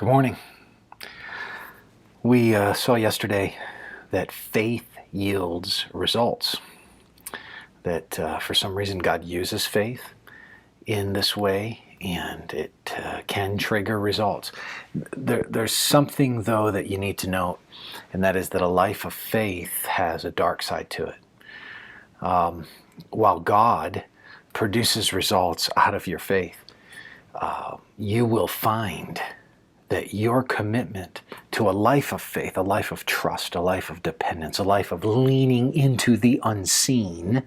Good morning. We saw yesterday that faith yields results. That for some reason God uses faith in this way, and it can trigger results. There's something, though, that you need to note, and that is that a life of faith has a dark side to it. While God produces results out of your faith, you will find that your commitment to a life of faith, a life of trust, a life of dependence, a life of leaning into the unseen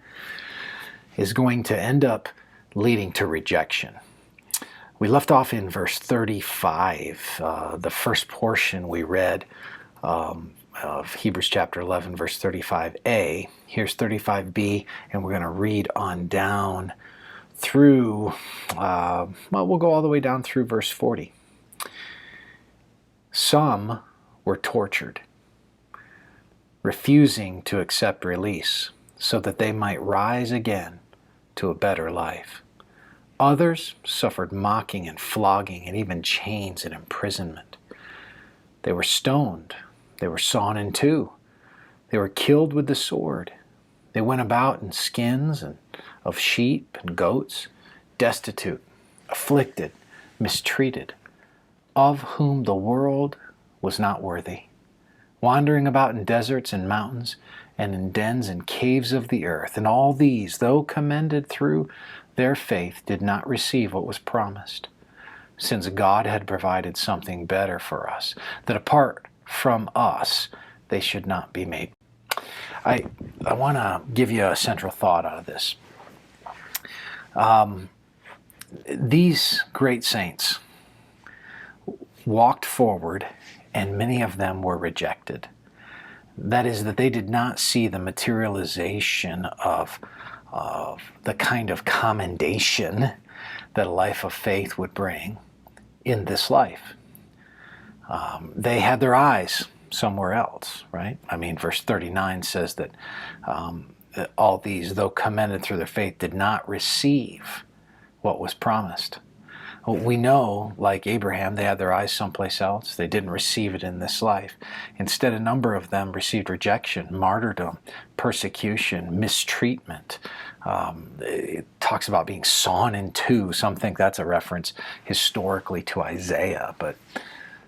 is going to end up leading to rejection. We left off in verse 35, the first portion we read of Hebrews chapter 11, verse 35a. Here's 35b, and we're going to read on down through, we'll go all the way down through verse 40. Some were tortured, refusing to accept release so that they might rise again to a better life. Others suffered mocking and flogging and even chains and imprisonment. They were stoned. They were sawn in two. They were killed with the sword. They went about in skins of sheep and goats, destitute, afflicted, mistreated, of whom the world was not worthy, wandering about in deserts and mountains and in dens and caves of the earth. And all these, though commended through their faith, did not receive what was promised, since God had provided something better for us, that apart from us they should not be made. I want to give you a central thought out of this. These great saints walked forward, and many of them were rejected. That is, that they did not see the materialization of the kind of commendation that a life of faith would bring in this life. They had their eyes somewhere else, right? I mean, verse 39 says that all these, though commended through their faith, did not receive what was promised. We know, like Abraham, they had their eyes someplace else. They didn't receive it in this life. Instead, a number of them received rejection, martyrdom, persecution, mistreatment. It talks about being sawn in two. Some think that's a reference historically to Isaiah, but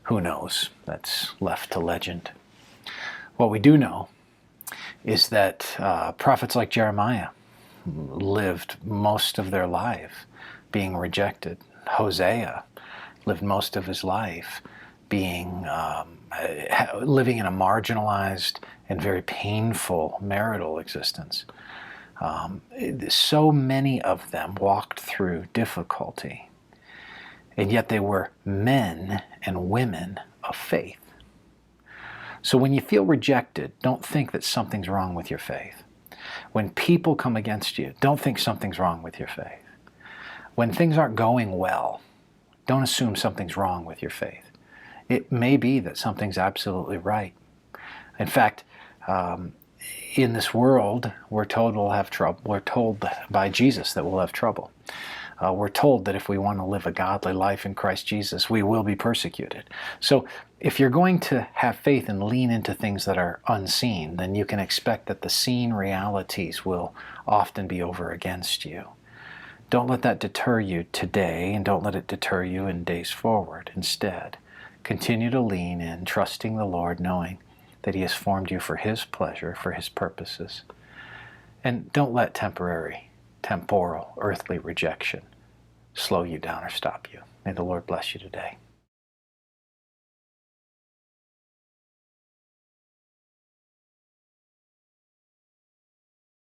who knows? That's left to legend. What we do know is that prophets like Jeremiah lived most of their life being rejected. Hosea lived most of his life being living in a marginalized and very painful marital existence. So many of them walked through difficulty, and yet they were men and women of faith. So when you feel rejected, don't think that something's wrong with your faith. When people come against you, don't think something's wrong with your faith. When things aren't going well, don't assume something's wrong with your faith. It may be that something's absolutely right. In fact, in this world, we're told we'll have trouble. We're told by Jesus that we'll have trouble. We're told that if we want to live a godly life in Christ Jesus, we will be persecuted. So if you're going to have faith and lean into things that are unseen, then you can expect that the seen realities will often be over against you. Don't let that deter you today, and don't let it deter you in days forward. Instead, continue to lean in, trusting the Lord, knowing that He has formed you for His pleasure, for His purposes. And don't let temporal, earthly rejection slow you down or stop you. May the Lord bless you today.